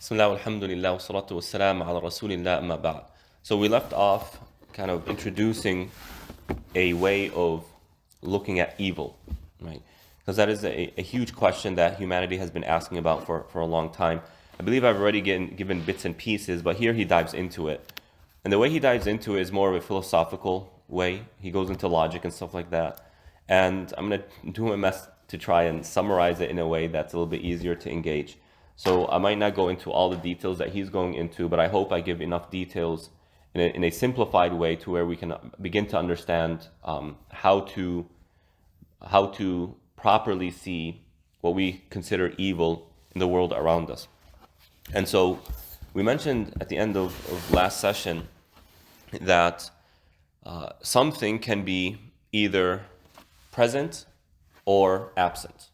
Bismillah, alhamdulillah, wa salatu wa salam ala rasulillah, amma ba'd. So we left off kind of introducing a way of looking at evil, right? Because that is a huge question that humanity has been asking about for a long time. I believe I've already given bits and pieces, but here he dives into it. And the way he dives into it is more of a philosophical way. He goes into logic and stuff like that. And I'm going to do my best to try and summarize it in a way that's a little bit easier to engage. So I might not go into all the details that he's going into, but I hope I give enough details in a simplified way to where we can begin to understand how to properly see what we consider evil in the world around us. And so we mentioned at the end of last session that something can be either present or absent.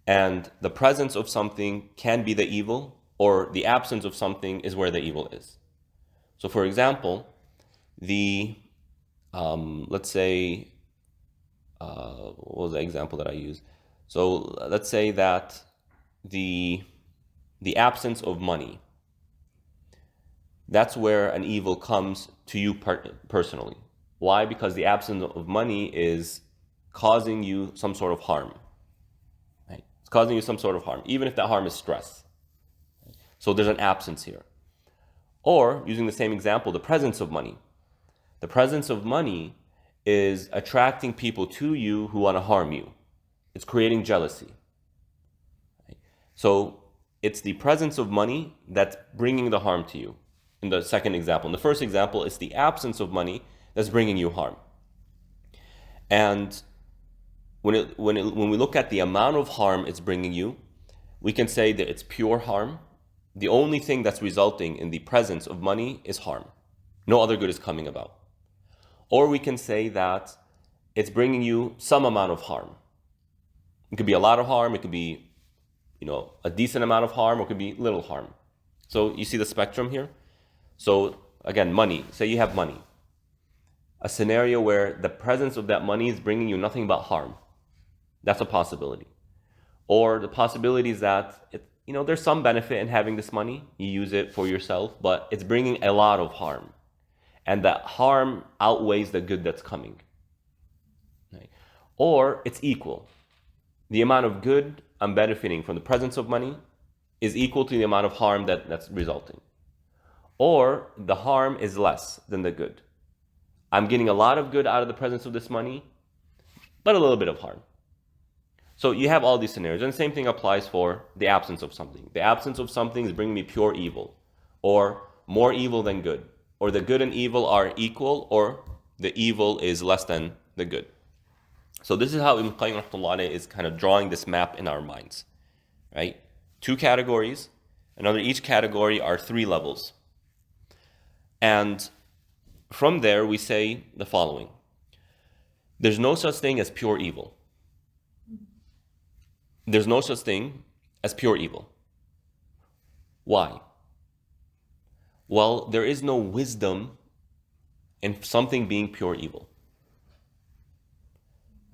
And the presence of something can be the evil, or the absence of something is where the evil is. So for example, let's say, what was the example that I used? So let's say that the absence of money, that's where an evil comes to you personally. Why? Because the absence of money is causing you some sort of harm. Right? It's causing you some sort of harm, even if that harm is stress. So there's an absence here. Or, using the same example, the presence of money. The presence of money is attracting people to you who want to harm you. It's creating jealousy. Right? So it's the presence of money that's bringing the harm to you. In the second example. In the first example, it's the absence of money that's bringing you harm. And when we look at the amount of harm it's bringing you, we can say that it's pure harm. The only thing that's resulting in the presence of money is harm. No other good is coming about. Or we can say that it's bringing you some amount of harm. It could be a lot of harm, it could be, a decent amount of harm, or it could be little harm. So you see the spectrum here? So again, money, say you have money. A scenario where the presence of that money is bringing you nothing but harm. That's a possibility. Or the possibility is that there's some benefit in having this money. You use it for yourself, but it's bringing a lot of harm. And that harm outweighs the good that's coming. Right? Or it's equal. The amount of good I'm benefiting from the presence of money is equal to the amount of harm that's resulting. Or the harm is less than the good. I'm getting a lot of good out of the presence of this money, but a little bit of harm. So you have all these scenarios, and the same thing applies for the absence of something. The absence of something is bringing me pure evil, or more evil than good, or the good and evil are equal, or the evil is less than the good. So this is how Ibn Qayyim rahmatullah is kind of drawing this map in our minds, right? 2 categories, and under each category are 3 levels. And from there we say the following. There's no such thing as pure evil. There's no such thing as pure evil. Why? Well, there is no wisdom in something being pure evil.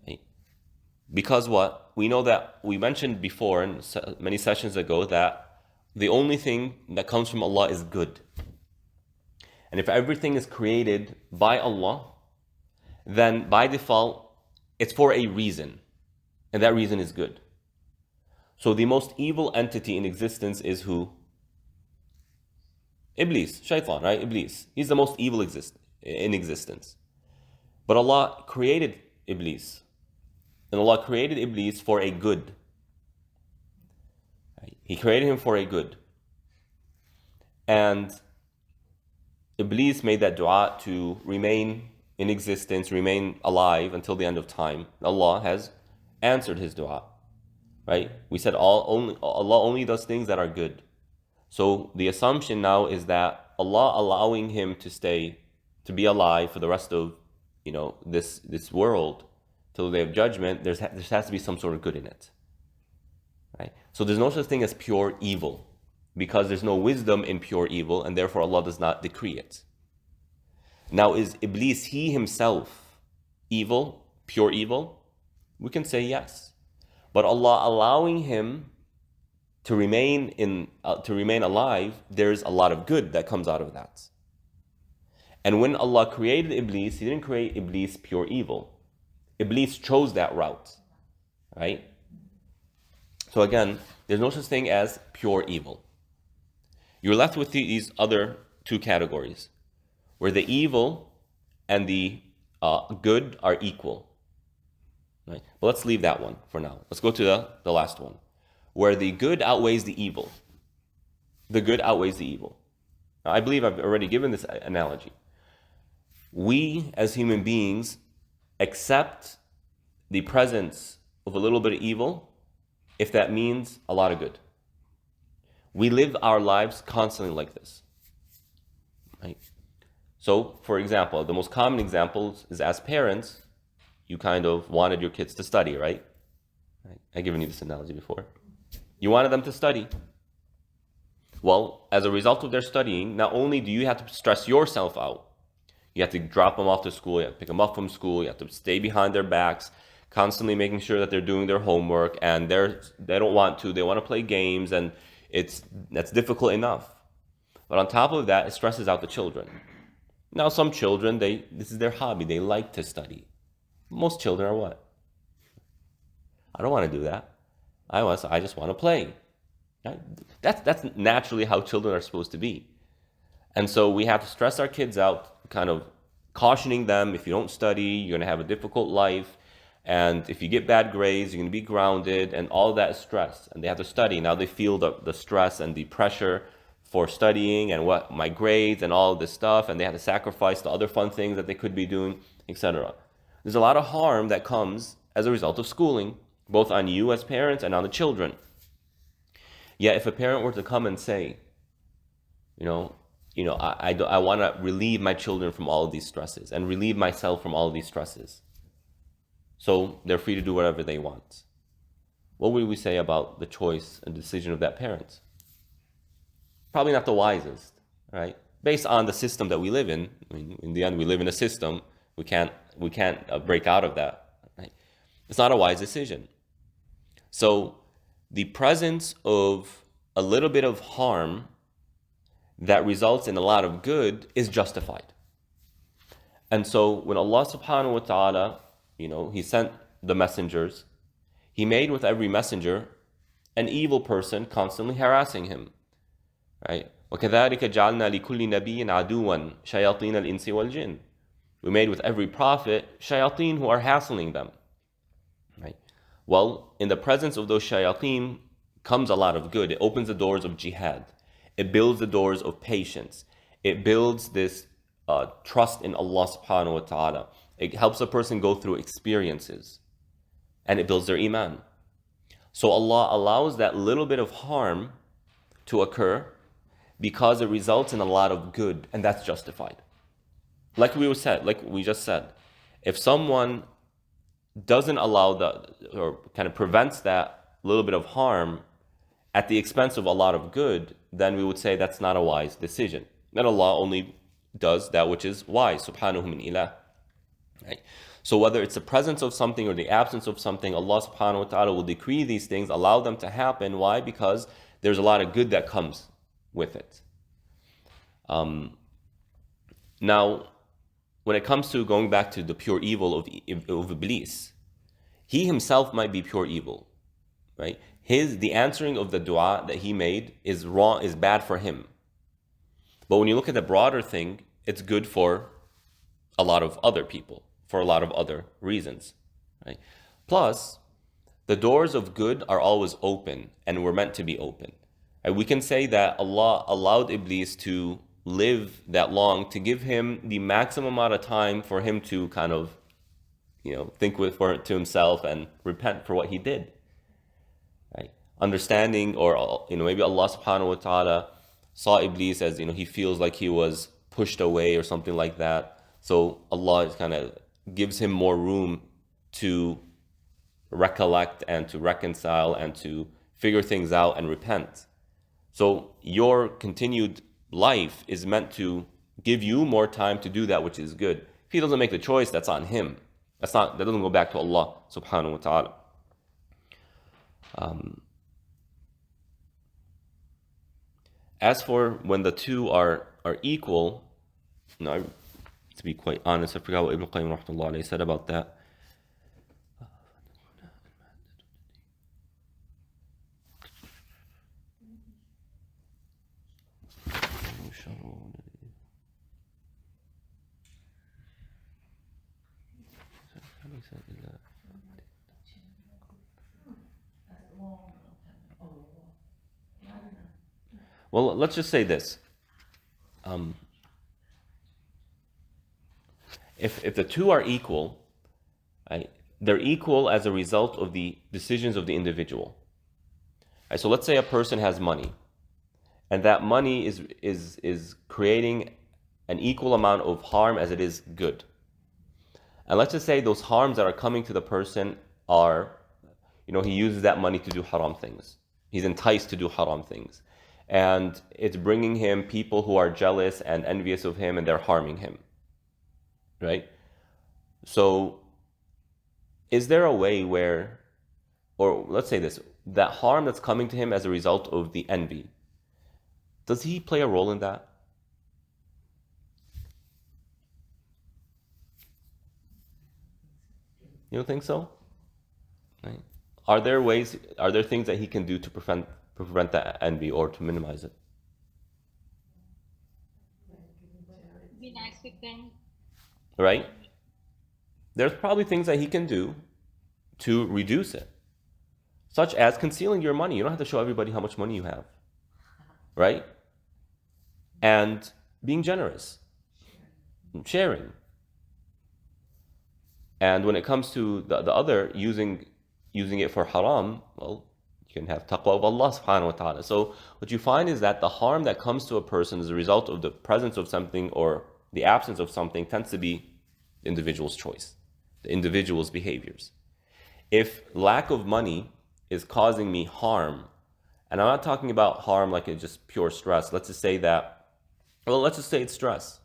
Right? Because what? We know that we mentioned before in many sessions ago that the only thing that comes from Allah is good. And if everything is created by Allah, then by default, it's for a reason. And that reason is good. So the most evil entity in existence is who? Iblis, Shaitan, right? Iblis. He's the most evil in existence. But Allah created Iblis. And Allah created Iblis for a good. He created him for a good. And Iblis made that dua to remain in existence, remain alive until the end of time. Allah has answered his dua. Right? We said Allah only does things that are good. So the assumption now is that Allah allowing him to be alive for the rest of this world till the day of judgment, there has to be some sort of good in it. Right? So there's no such thing as pure evil, because there's no wisdom in pure evil, and therefore Allah does not decree it. Now, is Iblis he himself evil, pure evil? We can say yes. But Allah allowing him to remain alive, there's a lot of good that comes out of that. And when Allah created Iblis, He didn't create Iblis pure evil. Iblis chose that route, right? So again, there's no such thing as pure evil. You're left with these other two categories, where the evil and the good are equal. Right? But let's leave that one for now. Let's go to the last one, where the good outweighs the evil. The good outweighs the evil. Now, I believe I've already given this analogy. We, as human beings, accept the presence of a little bit of evil if that means a lot of good. We live our lives constantly like this. Right? So, for example, the most common example is as parents, you kind of wanted your kids to study, right? I've given you this analogy before. You wanted them to study. Well, as a result of their studying, not only do you have to stress yourself out, you have to drop them off to school, you have to pick them up from school, you have to stay behind their backs, constantly making sure that they're doing their homework, and they don't want to, they want to play games, and that's difficult enough. But on top of that, it stresses out the children. Now, some children, this is their hobby, they like to study. Most children are what? I don't want to do that. I just want to play. Right? That's naturally how children are supposed to be. And so we have to stress our kids out, kind of cautioning them, if you don't study, you're going to have a difficult life. And if you get bad grades, you're going to be grounded, and all that is stress. And they have to study. Now they feel the stress and the pressure for studying and what my grades and all of this stuff, and they have to sacrifice the other fun things that they could be doing, etc. There's a lot of harm that comes as a result of schooling, both on you as parents and on the children. Yet if a parent were to come and say, I want to relieve my children from all of these stresses and relieve myself from all of these stresses, so they're free to do whatever they want, what would we say about the choice and decision of that parent? Probably not the wisest, right? Based on the system that we live in. I mean, in the end, we live in a system. We can't break out of that. Right? It's not a wise decision. So the presence of a little bit of harm that results in a lot of good is justified. And so when Allah subhanahu wa ta'ala, He sent the messengers, He made with every messenger an evil person constantly harassing him. Right? وَكَذَلِكَ جَعَلْنَا لِكُلِّ نَبِيٍّ عَدُوًا شَيَاطِينَ الْإِنسِ وَالْجِنِّ. We made with every prophet shayateen who are hassling them. Right? Well, in the presence of those shayateen comes a lot of good. It opens the doors of jihad. It builds the doors of patience. It builds this trust in Allah subhanahu wa ta'ala. It helps a person go through experiences. And it builds their iman. So Allah allows that little bit of harm to occur because it results in a lot of good, and that's justified. Like we just said, if someone doesn't allow or kind of prevents that little bit of harm at the expense of a lot of good, then we would say that's not a wise decision. That Allah only does that which is wise, subhanahu min ilah. Right? So whether it's the presence of something or the absence of something, Allah subhanahu wa ta'ala will decree these things, allow them to happen. Why? Because there's a lot of good that comes with it. Now, when it comes to going back to the pure evil of Iblis, he himself might be pure evil, right? The answering of the dua that he made is wrong, is bad for him. But when you look at the broader thing, it's good for a lot of other people, for a lot of other reasons, right? Plus, the doors of good are always open and were meant to be open. And we can say that Allah allowed Iblis to live that long to give him the maximum amount of time for him to kind of, think to himself and repent for what he did. Right? Understanding, or maybe Allah subhanahu wa ta'ala saw Iblis as, he feels like he was pushed away or something like that. So Allah kind of gives him more room to recollect and to reconcile and to figure things out and repent. So your continued life is meant to give you more time to do that which is good. If he doesn't make the choice, that's on him. That doesn't go back to Allah subhanahu wa ta'ala. As for when the two are equal, no, to be quite honest, I forgot what Ibn Qayyim rahmatullah alayhi said about that. Well, let's just say this. If the two are equal, right, they're equal as a result of the decisions of the individual. Right, so let's say a person has money, and that money is creating an equal amount of harm as it is good. And let's just say those harms that are coming to the person are, he uses that money to do haram things. He's enticed to do haram things. And it's bringing him people who are jealous and envious of him, and they're harming him. Right? So, is there a way where, or let's say this, that harm that's coming to him as a result of the envy, does he play a role in that? You don't think so? Right? Are there things that he can do to prevent that envy or to minimize it? Be nice with them. Right? There's probably things that he can do to reduce it, such as concealing your money. You don't have to show everybody how much money you have, right? And being generous, sharing. And when it comes to the other, using it for haram, well, you can have taqwa of Allah subhanahu wa ta'ala. So what you find is that the harm that comes to a person as a result of the presence of something or the absence of something tends to be the individual's choice, the individual's behaviors. If lack of money is causing me harm, and I'm not talking about harm like it's just pure stress. Let's just say it's stress.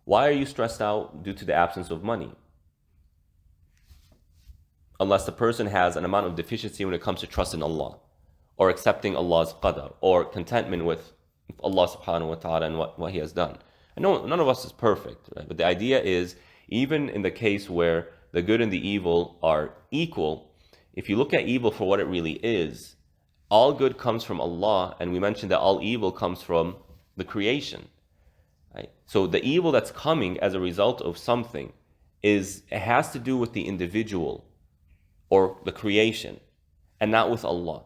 Why are you stressed out due to the absence of money? Unless the person has an amount of deficiency when it comes to trust in Allah, or accepting Allah's qadar, or contentment with Allah subhanahu wa ta'ala and what He has done. I know none of us is perfect, right? But the idea is, even in the case where the good and the evil are equal, if you look at evil for what it really is, all good comes from Allah, and we mentioned that all evil comes from the creation. Right? So the evil that's coming as a result of something it has to do with the individual or the creation, and not with Allah.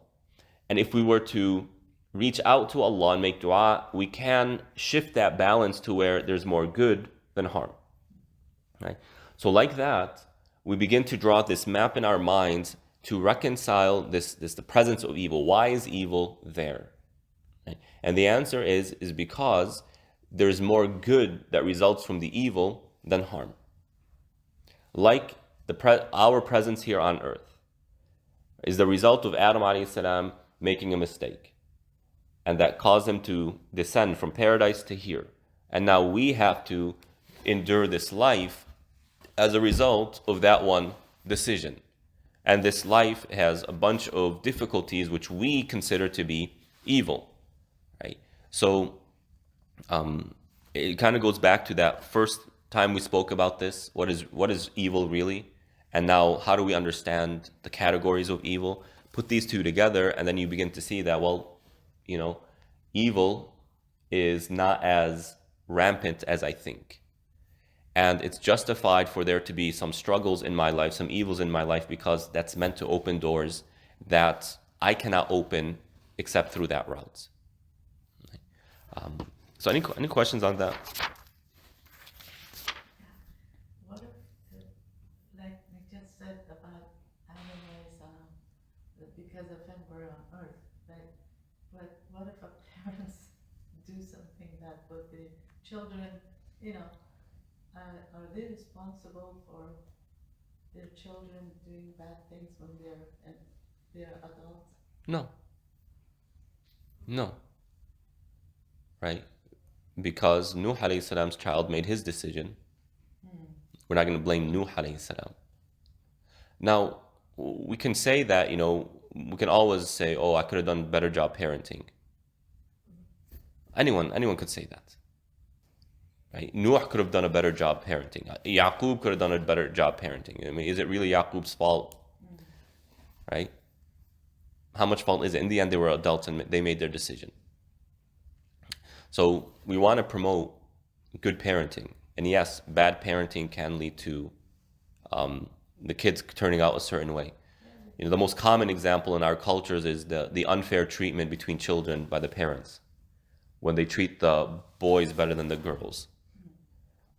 And if we were to reach out to Allah and make dua, we can shift that balance to where there's more good than harm. Right? So like that, we begin to draw this map in our minds to reconcile the presence of evil. Why is evil there? Right? And the answer is because there's more good that results from the evil than harm. Like our presence here on earth is the result of Adam alayhi salam making a mistake, and that caused him to descend from paradise to here. And now we have to endure this life as a result of that one decision. And this life has a bunch of difficulties which we consider to be evil, right? So it kind of goes back to that first time we spoke about this. What is evil really? And now how do we understand the categories of evil? Put these two together, and then you begin to see that, well, evil is not as rampant as I think. And it's justified for there to be some struggles in my life, some evils in my life, because that's meant to open doors that I cannot open except through that route. So any questions on that? What if, like we just said about animals, because of him we're on Earth, right? But what if our parents do something that would the children, are they responsible for their children doing bad things when they're adults? No. Right? Because Nuh alayhi salam's child made his decision. We're not going to blame Nuh alayhi salam. Now, we can say that, we can always say, oh, I could have done a better job parenting. Anyone could say that. Right? Nuh could have done a better job parenting. Yaqub could have done a better job parenting. I mean, is it really Yaqub's fault? Right? How much fault is it? In the end, they were adults and they made their decision. So we want to promote good parenting. And yes, bad parenting can lead to the kids turning out a certain way. You know, the most common example in our cultures is the unfair treatment between children by the parents. When they treat the boys better than the girls.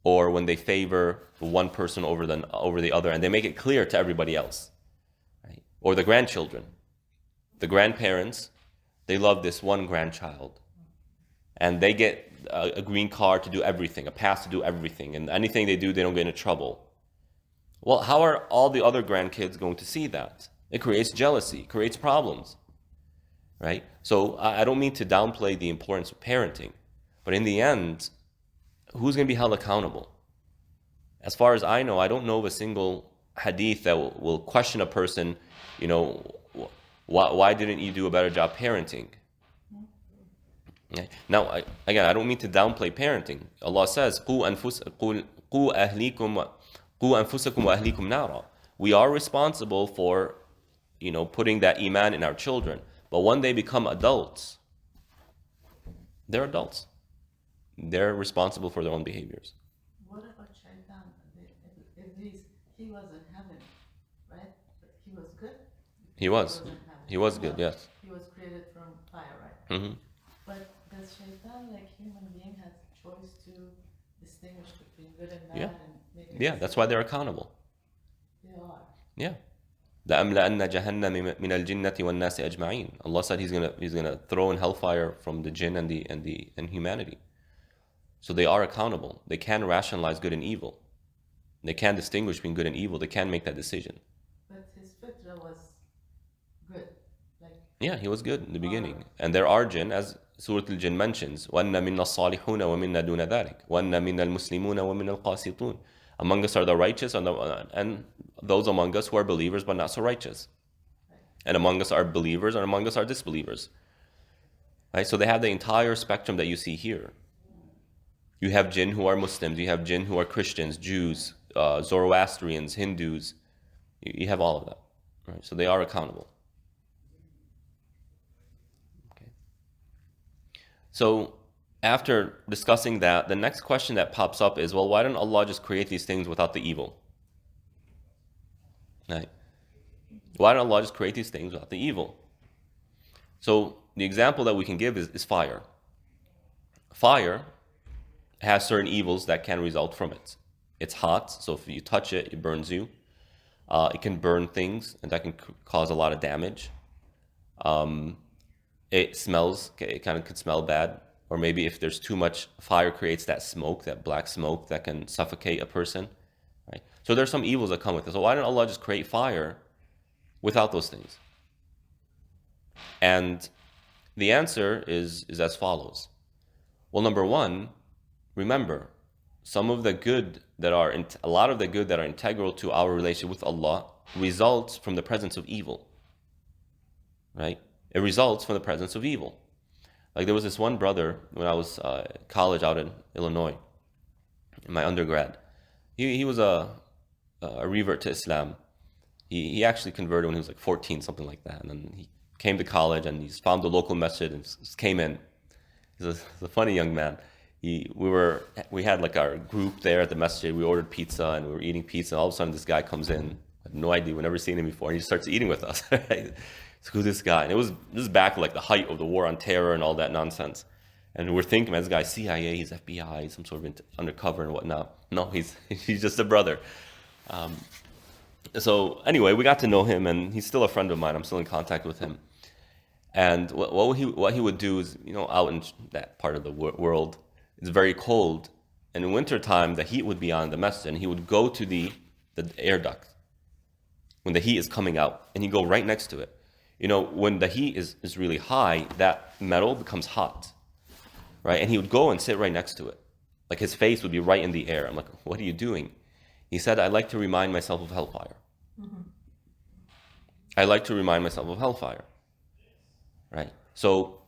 Or when they favor one person over the other, and they make it clear to everybody else. Right? Or the grandchildren. The grandparents, they love this one grandchild. And they get a green card to do everything, a pass to do everything. And anything they do, they don't get into trouble. Well, how are all the other grandkids going to see that? It creates jealousy, creates problems. Right? So I don't mean to downplay the importance of parenting. But in the end, who's going to be held accountable? As far as I know, I don't know of a single hadith that will question a person, you know, why didn't you do a better job parenting? Okay. Now, I don't mean to downplay parenting. Allah says, قُوا أَنفُسَكُمْ وَأَهْلِيكُمْ نَارًا. We are responsible for, you know, putting that iman in our children. But when they become adults, they're adults. They're responsible for their own behaviors. What about Shaitan? Iblis, he was in heaven, right? But he was good? He was. He was good, yes. He was created from fire, right? Mm-hmm. But does Shaitan, like human being, has choice to distinguish between good and bad? Yeah. And make Yeah, that's why they're accountable. They are. Yeah. لَأَمْلَأَنَّ جَهَنَّمَ مِنَ الْجِنَّةِ وَالنَّاسِ أَجْمَعِينَ. Allah said He's gonna throw in hellfire from the jinn and humanity. So they are accountable. They can rationalize good and evil. They can distinguish between good and evil. They can make that decision. But his fitra was good. Like, Yeah, he was good in the beginning. And there are jinn, as Surah Al-Jinn mentions, وَأَنَّ مِنَّا الصَّالِحُونَ وَمِنَّا دُونَ ذَلِكَ وَأَنَّ مِنَّا الْمُسْلِمُونَ وَمِنَّا الْقَاسِطُونَ. Among us are the righteous and those among us who are believers but not so righteous. And among us are believers and among us are disbelievers. Right? So they have the entire spectrum that you see here. You have jinn who are Muslims, you have jinn who are Christians, Jews, Zoroastrians, Hindus. You have all of that. Right? So they are accountable. Okay. So after discussing that, the next question that pops up is, well, why didn't Allah just create these things without the evil? Right? Why didn't Allah just create these things without the evil? So the example that we can give is fire. Fire has certain evils that can result from it. It's hot, so if you touch it, it burns you. It can burn things, and that can cause a lot of damage. It smells, it kind of could smell bad. Or maybe if there's too much, fire creates that smoke, that black smoke that can suffocate a person. Right? So there's some evils that come with it. So why didn't Allah just create fire without those things? And the answer is as follows. Well, number one, remember, a lot of the good that are integral to our relationship with Allah results from the presence of evil. Right? It results from the presence of evil. Like there was this one brother when I was college out in Illinois, in my undergrad. He was a revert to Islam. He actually converted when he was like 14, something like that. And then he came to college and he found the local masjid and just came in. He's a funny young man. We had like our group there at the masjid. We ordered pizza and we were eating pizza. And all of a sudden this guy comes in. I had no idea. We've never seen him before. And he starts eating with us. Right? So who's this guy? And this is back like the height of the war on terror and all that nonsense. And we're thinking, man, this guy's CIA, he's FBI, he's some sort of undercover and whatnot. No, he's just a brother. So anyway, we got to know him, and he's still a friend of mine. I'm still in contact with him. And what he would do is, out in that part of the world, it's very cold. And in wintertime, the heat would be on the masjid, and he would go to the air duct when the heat is coming out, and he'd go right next to it. When the heat is really high, that metal becomes hot, right? And he would go and sit right next to it. Like his face would be right in the air. I'm like, what are you doing? He said, I like to remind myself of hellfire. Mm-hmm. I like to remind myself of hellfire, right? So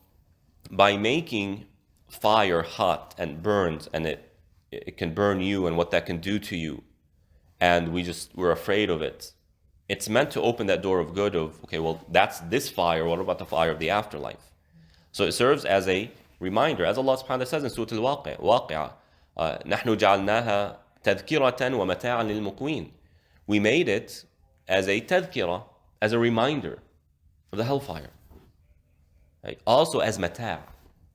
by making fire hot and burns, and it can burn you and what that can do to you, and we're afraid of it. It's meant to open that door of good of, okay, well, that's this fire. What about the fire of the afterlife? So it serves as a reminder, as Allah subhanahu wa ta'ala says in Surah Al-Waqi'ah, نَحْنُ جَعَلْنَاهَا تَذْكِرَةً وَمَتَاعًا لِلْمُقْوِينَ. We made it as a tadhkirah, as a reminder of the hellfire. Right? Also as mata'.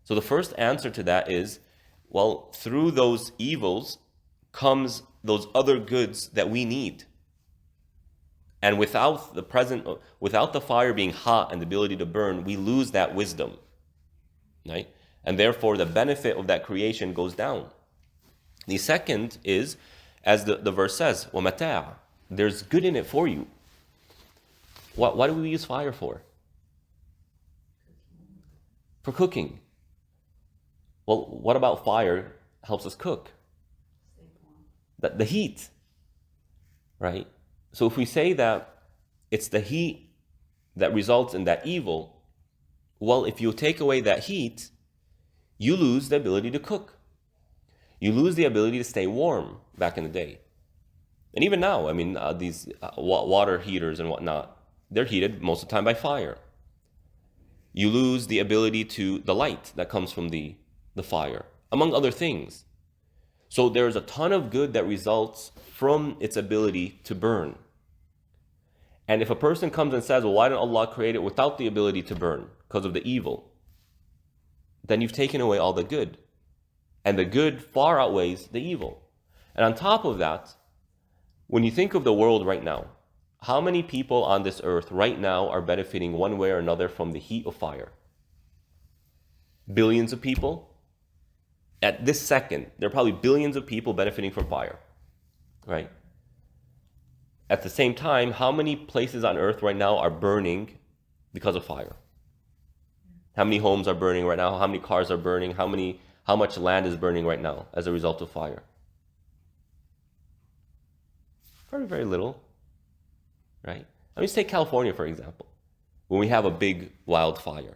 So the first answer to that is, well, through those evils comes those other goods that we need. And without the fire being hot and the ability to burn, we lose that wisdom. Right? And therefore the benefit of that creation goes down. The second is, as the verse says, وَمَتَاعًا. There's good in it for you. What do we use fire for? For cooking. Well, what about fire helps us cook? The heat, right? So if we say that it's the heat that results in that evil, well, if you take away that heat, you lose the ability to cook. You lose the ability to stay warm back in the day. And even now, I mean, these water heaters and whatnot, they're heated most of the time by fire. You lose the ability to the light that comes from the fire, among other things. So there's a ton of good that results from its ability to burn. And if a person comes and says, well, why didn't Allah create it without the ability to burn because of the evil? Then you've taken away all the good. And the good far outweighs the evil. And on top of that, when you think of the world right now, how many people on this earth right now are benefiting one way or another from the heat of fire? Billions of people? At this second, there are probably billions of people benefiting from fire, right? At the same time, how many places on earth right now are burning because of fire? How many homes are burning right now? How many cars are burning? How much land is burning right now as a result of fire? Very, very little, right? I mean, take California, for example. When we have a big wildfire,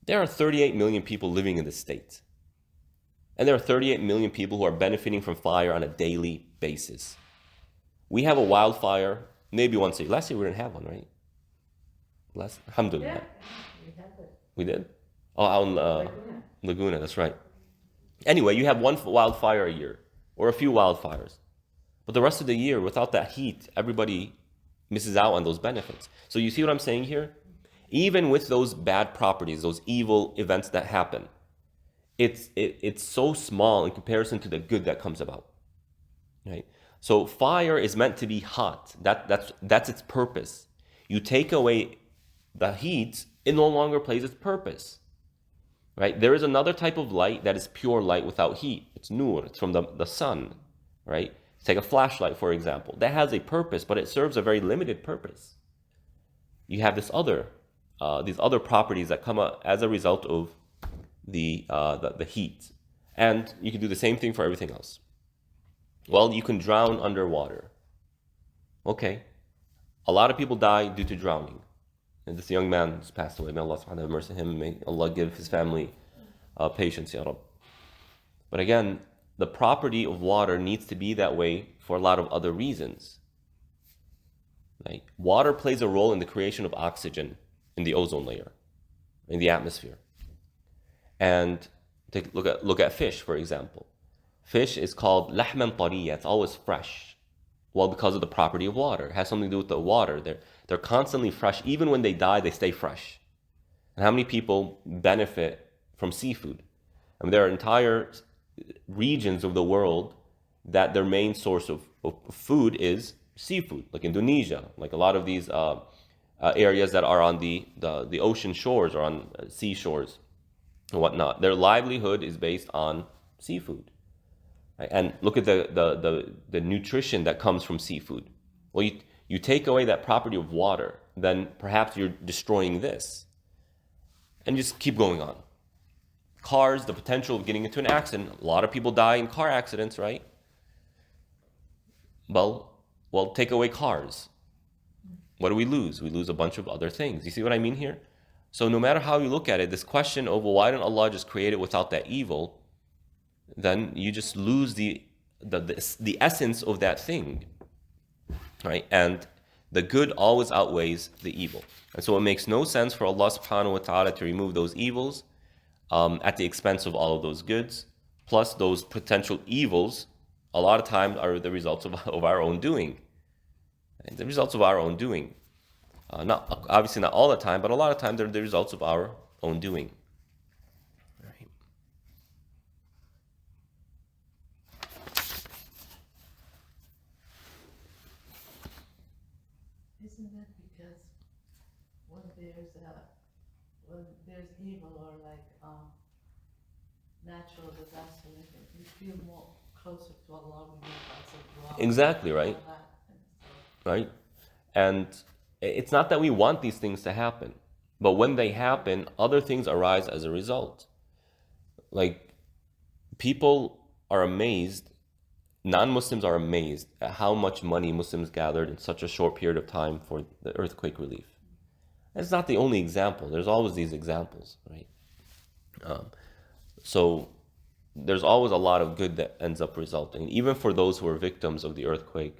there are 38 million people living in the state. And there are 38 million people who are benefiting from fire on a daily basis. We have a wildfire maybe once a year. Last year we didn't have one, right? Alhamdulillah. Yeah, we have it. We did? Oh, out in Laguna, that's right. Anyway, you have one wildfire a year, or a few wildfires. But the rest of the year, without that heat, everybody misses out on those benefits. So you see what I'm saying here? Even with those bad properties, those evil events that happen, it's so small in comparison to the good that comes about, right? So fire is meant to be hot. That's its purpose. You take away the heat, it no longer plays its purpose, right? There is another type of light that is pure light without heat. It's nur. It's from the sun, right? Take a flashlight, for example. That has a purpose, but it serves a very limited purpose. You have these other properties that come up as a result of the heat. And you can do the same thing for everything else. Well, you can drown underwater. Okay. A lot of people die due to drowning. And this young man just passed away. May Allah subhanahu wa ta'ala have mercy on him. May Allah give his family patience, ya Rabb. But again, the property of water needs to be that way for a lot of other reasons. Right? Water plays a role in the creation of oxygen in the ozone layer, in the atmosphere. And look at fish, for example. Fish is called lahman tariya. It's always fresh. Well, because of the property of water. It has something to do with the water. They're constantly fresh. Even when they die, they stay fresh. And how many people benefit from seafood? I mean, there are entire regions of the world that their main source of food is seafood, like Indonesia, like a lot of these areas that are on the ocean shores or on seashores and whatnot. Their livelihood is based on seafood. Right? And look at the nutrition that comes from seafood. Well, you take away that property of water, then perhaps you're destroying this. And just keep going on. Cars, the potential of getting into an accident. A lot of people die in car accidents, right? Well, take away cars. What do we lose? We lose a bunch of other things. You see what I mean here? So no matter how you look at it, this question of, well, why didn't Allah just create it without that evil? Then you just lose the essence of that thing, right? And the good always outweighs the evil. And so it makes no sense for Allah subhanahu wa ta'ala to remove those evils at the expense of all of those goods. Plus those potential evils, a lot of times are the results of our own doing. And the results of our own doing. Not obviously not all the time, but a lot of times they're the results of our own doing. Right. Isn't that because when there's evil or like natural disaster, you feel more closer to Allah when you're about to Exactly, right? Right? And it's not that we want these things to happen, but when they happen, other things arise as a result. Like, people are amazed, non-Muslims are amazed at how much money Muslims gathered in such a short period of time for the earthquake relief. That's not the only example. There's always these examples, right? So there's always a lot of good that ends up resulting. Even for those who are victims of the earthquake,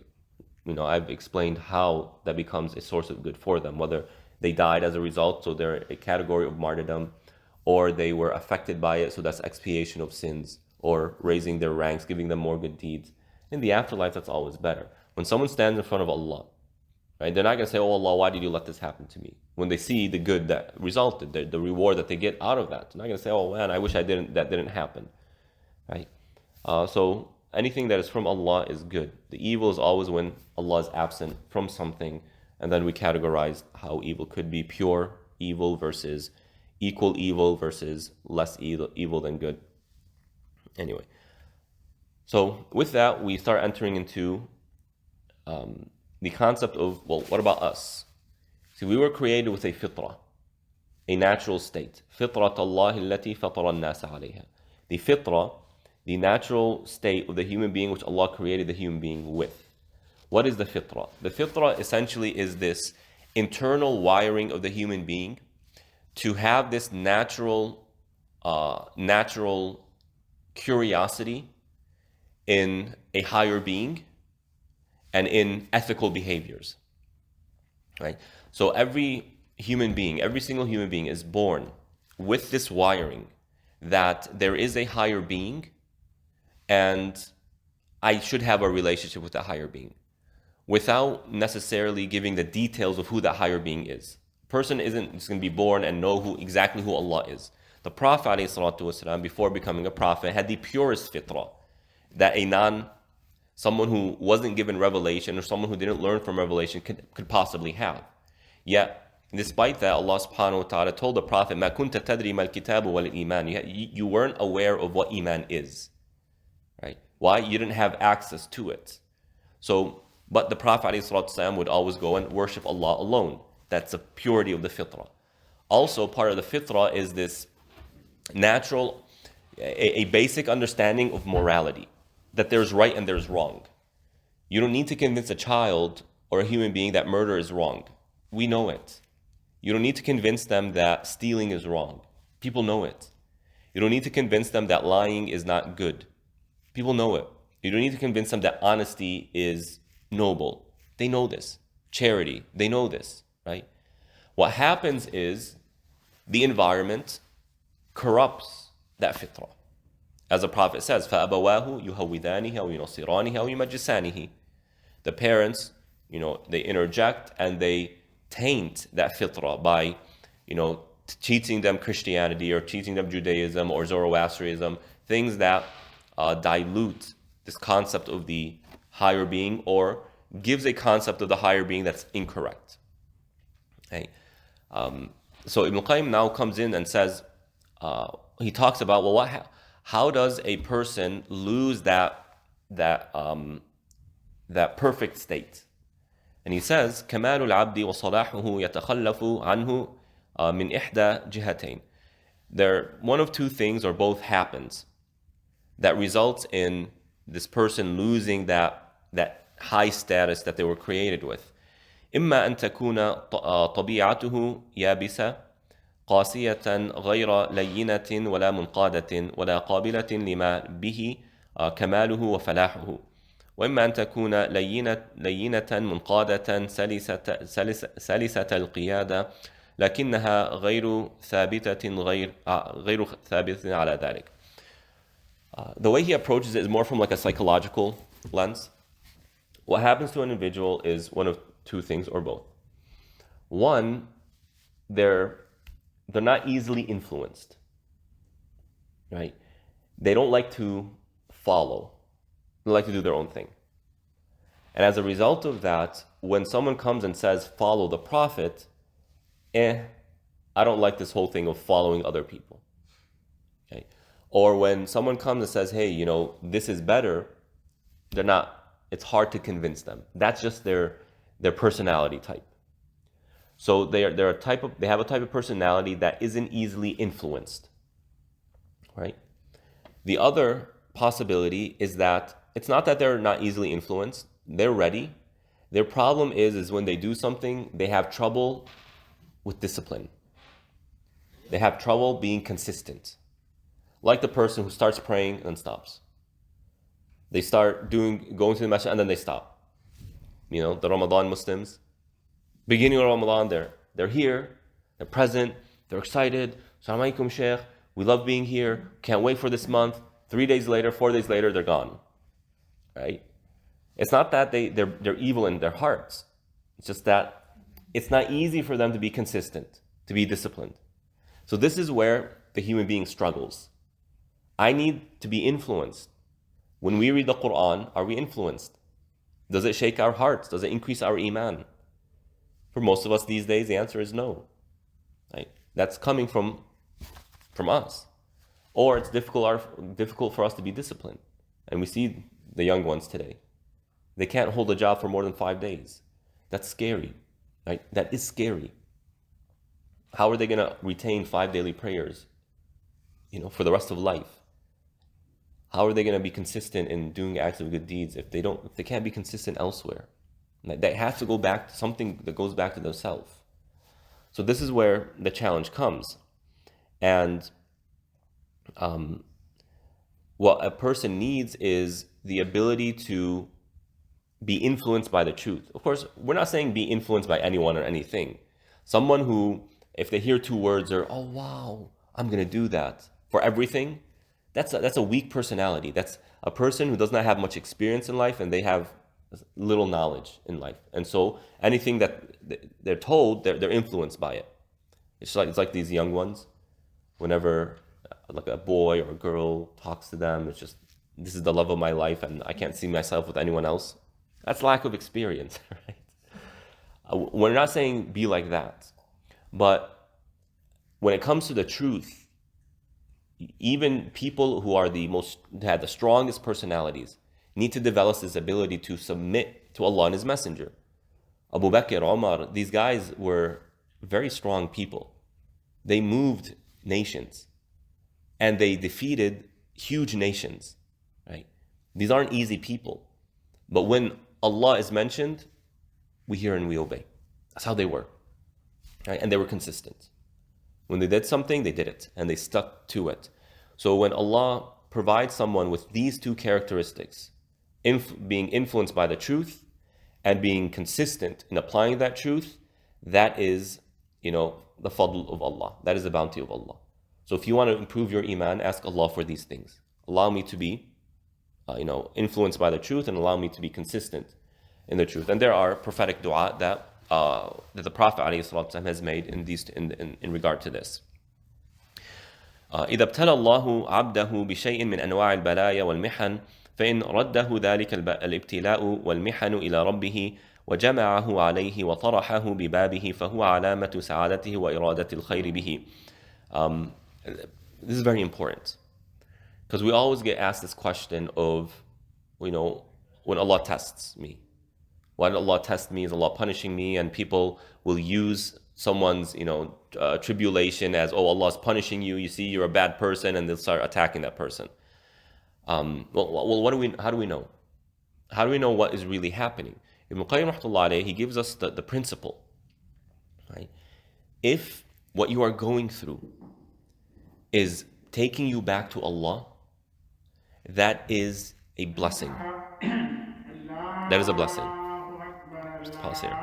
I've explained how that becomes a source of good for them, whether they died as a result, so they're a category of martyrdom, or they were affected by it, so that's expiation of sins, or raising their ranks, giving them more good deeds. In the afterlife, that's always better. When someone stands in front of Allah, right, they're not going to say, oh Allah, why did you let this happen to me? When they see the good that resulted, the reward that they get out of that, they're not going to say, oh man, I wish that didn't happen, right? So anything that is from Allah is good. The evil is always when Allah is absent from something, and then we categorize how evil could be pure evil versus equal evil versus less evil than good. Anyway, so with that, we start entering into the concept of, well, what about us? See, we were created with a fitrah, a natural state. فِطْرَةَ اللَّهِ الَّتِي فَطَرَ النَّاسَ عَلَيْهَا. The fitrah, the natural state of the human being which Allah created the human being with. What is the fitrah? The fitrah essentially is this internal wiring of the human being to have this natural curiosity in a higher being and in ethical behaviors, right? So every single human being is born with this wiring that there is a higher being and I should have a relationship with that higher being, without necessarily giving the details of who that higher being is. A person isn't just going to be born and know exactly who Allah is. The Prophet ﷺ, before becoming a prophet, had the purest fitrah that someone who wasn't given revelation or someone who didn't learn from revelation could possibly have. Yet, despite that, Allah subhanahu wa ta'ala told the Prophet, مَا كُنْتَ تَدْرِي مَا الْكِتَابُ وَالْإِيمَانِ. You weren't aware of what Iman is. Right? Why? You didn't have access to it. So, but the Prophet ﷺ would always go and worship Allah alone. That's the purity of the fitrah. Also, part of the fitrah is this natural, a basic understanding of morality, that there's right and there's wrong. You don't need to convince a child or a human being that murder is wrong. We know it. You don't need to convince them that stealing is wrong. People know it. You don't need to convince them that lying is not good. People know it. You don't need to convince them that honesty is noble. They know this. Charity, they know this, right? What happens is the environment corrupts that fitrah. As the Prophet says, فَأَبَوَاهُ يُهَوِّدَانِهِ أَوْ يُنَصِّرَانِهِ أَوْ يُمَجِّسَانِهِ. The parents, they interject and they taint that fitrah by, teaching them Christianity or teaching them Judaism or Zoroastrianism, things that dilute this concept of the higher being or gives a concept of the higher being that's incorrect. Okay? So Ibn Qayyim now comes in and says, he talks about, well, how does a person lose that perfect state? And he says, كمال العبد وصلاحه يتخلف عنه من إحدى جهتين. There, one of two things or both happens that results in this person losing that high status that they were created with. إما أن تكون طبيعته يابسة قاسية غير لينة ولا منقادة ولا قابلة لما به كماله وفلاحه وإما أن تكون لينة منقادة سلسة القيادة لكنها غير ثابتة على ذلك. The way he approaches it is more from like a psychological lens. What happens to an individual is one of two things or both. One, they're not easily influenced, right? They don't like to follow. They like to do their own thing. And as a result of that, when someone comes and says, follow the Prophet, I don't like this whole thing of following other people. Okay? Or when someone comes and says, hey, this is better, it's hard to convince them. That's just their personality type. So they have a type of personality that isn't easily influenced, right? The other possibility is that it's not that they're not easily influenced. They're ready. Their problem is when they do something, they have trouble with discipline. They have trouble being consistent. Like the person who starts praying and stops. They start going to the masjid and then they stop. The Ramadan Muslims, beginning of Ramadan, they're here, they're present, they're excited. Assalamu alaikum, Sheikh. We love being here. Can't wait for this month. 3 days later, 4 days later, they're gone. Right? It's not that they're evil in their hearts. It's just that it's not easy for them to be consistent, to be disciplined. So this is where the human being struggles. I need to be influenced. When we read the Quran, are we influenced? Does it shake our hearts? Does it increase our iman? For most of us these days, the answer is no. Right? That's coming from us. Or it's difficult for us to be disciplined. And we see the young ones today. They can't hold a job for more than 5 days. That's scary. Right? That is scary. How are they going to retain 5 daily prayers, for the rest of life? How are they going to be consistent in doing acts of good deeds if they can't be consistent elsewhere? They have to go back to something that goes back to themselves. So this is where the challenge comes. And what a person needs is the ability to be influenced by the truth. Of course, we're not saying be influenced by anyone or anything. Someone who, if they hear 2 words, or, oh wow, I'm going to do that for everything, that's a weak personality. That's a person who does not have much experience in life and they have little knowledge in life. And so anything that they're told, they're influenced by it. It's like these young ones. Whenever like a boy or a girl talks to them, it's just, this is the love of my life and I can't see myself with anyone else. That's lack of experience, right? We're not saying be like that. But when it comes to the truth, even people who had the strongest personalities need to develop this ability to submit to Allah and His Messenger. Abu Bakr, Umar, these guys were very strong people. They moved nations and they defeated huge nations, right? These aren't easy people. But when Allah is mentioned, we hear and we obey. That's how they were. Right? And they were consistent. When they did something, they did it, and they stuck to it. So when Allah provides someone with these 2 characteristics, being influenced by the truth and being consistent in applying that truth, that is, the fadl of Allah. That is the bounty of Allah. So if you want to improve your iman, ask Allah for these things. Allow me to be influenced by the truth, and allow me to be consistent in the truth. And there are prophetic dua that the Prophet ﷺ has made in regard to this. إذا ابتلى الله عبده بشيء من أنواع البلايا والمحن فإن رده ذلك الابتلاء والمحن إلى ربه وجمعه عليه وطرحه ببابه فهو علامة سعادته وإرادة الخير به. This is very important. Because we always get asked this question of, when Allah tests me. Why did Allah test me? Is Allah punishing me? And people will use someone's, tribulation as, oh, Allah is punishing you. You see, you're a bad person, and they'll start attacking that person. Well, how do we know? How do we know what is really happening? Ibn Qayyim rahmatullah alayhi, he gives us the principle. Right? If what you are going through is taking you back to Allah, that is a blessing. That is a blessing. Just pause here.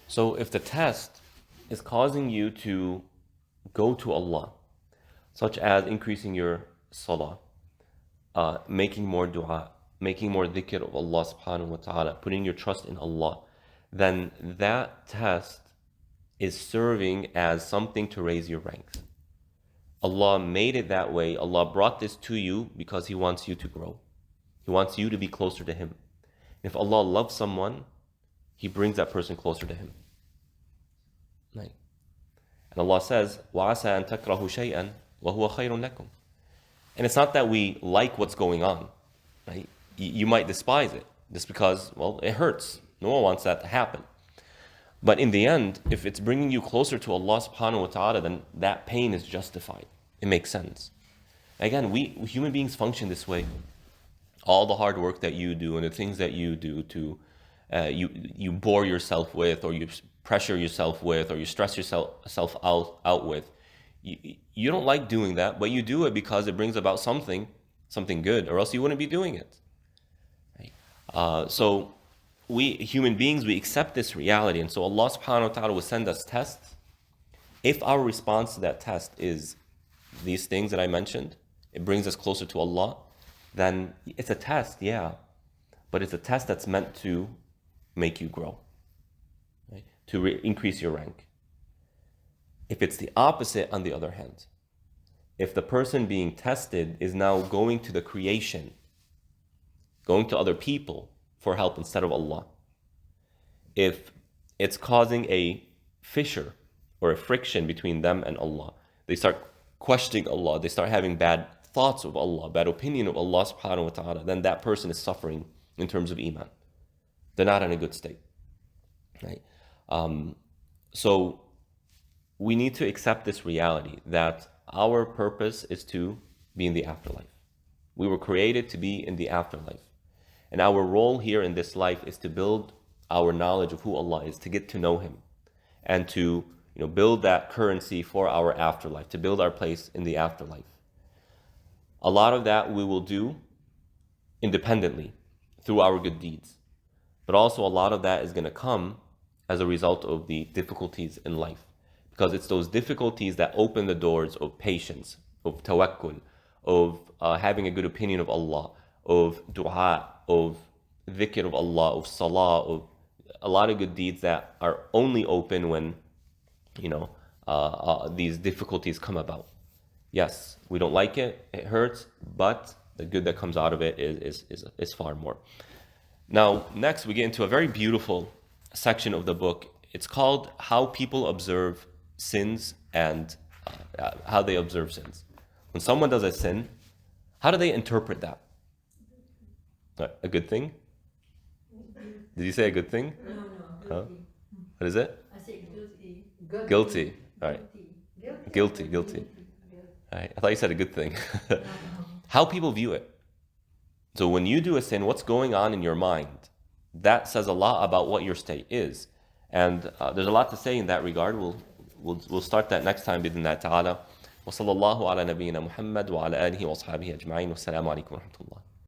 So if the test is causing you to go to Allah, such as increasing your salah, making more dua, making more dhikr of Allah subhanahu wa ta'ala, putting your trust in Allah, then that test is serving as something to raise your ranks. Allah made it that way. Allah brought this to you because He wants you to grow. He wants you to be closer to Him. If Allah loves someone, He brings that person closer to Him. Right? And Allah says, وَعَسَىٰ أَن تَكْرَهُ شَيْئًا وَهُوَ خَيْرٌ لَكُمْ. And it's not that we like what's going on. Right? You might despise it just because, well, it hurts. No one wants that to happen. But in the end, if it's bringing you closer to Allah subhanahu wa ta'ala, then that pain is justified. It makes sense. Again, we human beings function this way. All the hard work that you do and the things that you do to you bore yourself with, or you pressure yourself with, or you stress yourself out with, you don't like doing that, but you do it because it brings about something good, or else you wouldn't be doing it. Right? So we human beings, we accept this reality, and so Allah subhanahu wa ta'ala will send us tests. If our response to that test is these things that I mentioned, it brings us closer to Allah, then it's a test, yeah, but it's a test that's meant to make you grow, right? To increase your rank. If it's the opposite, on the other hand, if the person being tested is now going to the creation, going to other people for help instead of Allah, if it's causing a fissure or a friction between them and Allah, they start questioning Allah, they start having bad thoughts of Allah, bad opinion of Allah subhanahu wa ta'ala, then that person is suffering in terms of iman. They're not in a good state. Right? So we need to accept this reality that our purpose is to be in the afterlife. We were created to be in the afterlife. And our role here in this life is to build our knowledge of who Allah is, to get to know Him, and to build that currency for our afterlife, to build our place in the afterlife. A lot of that we will do independently through our good deeds. But also a lot of that is going to come as a result of the difficulties in life. Because it's those difficulties that open the doors of patience, of tawakkul, of having a good opinion of Allah, of dua, of dhikr of Allah, of salah, of a lot of good deeds that are only open when these difficulties come about. Yes, we don't like it, it hurts, but the good that comes out of it is far more. Now, next we get into a very beautiful section of the book. It's called How People Observe Sins and How They Observe Sins. When someone does a sin, how do they interpret that? A good thing? Did you say a good thing? No. What is it? I say guilty. Guilty. All right. Guilty. All right. I thought you said a good thing. How people view it. So when you do a sin, what's going on in your mind? That says a lot about what your state is. And there's a lot to say in that regard. We'll start that next time بإذن الله تعالى. وصلى الله على نبينا محمد وعلى آله وأصحابه أجمعين والسلام عليكم ورحمة الله.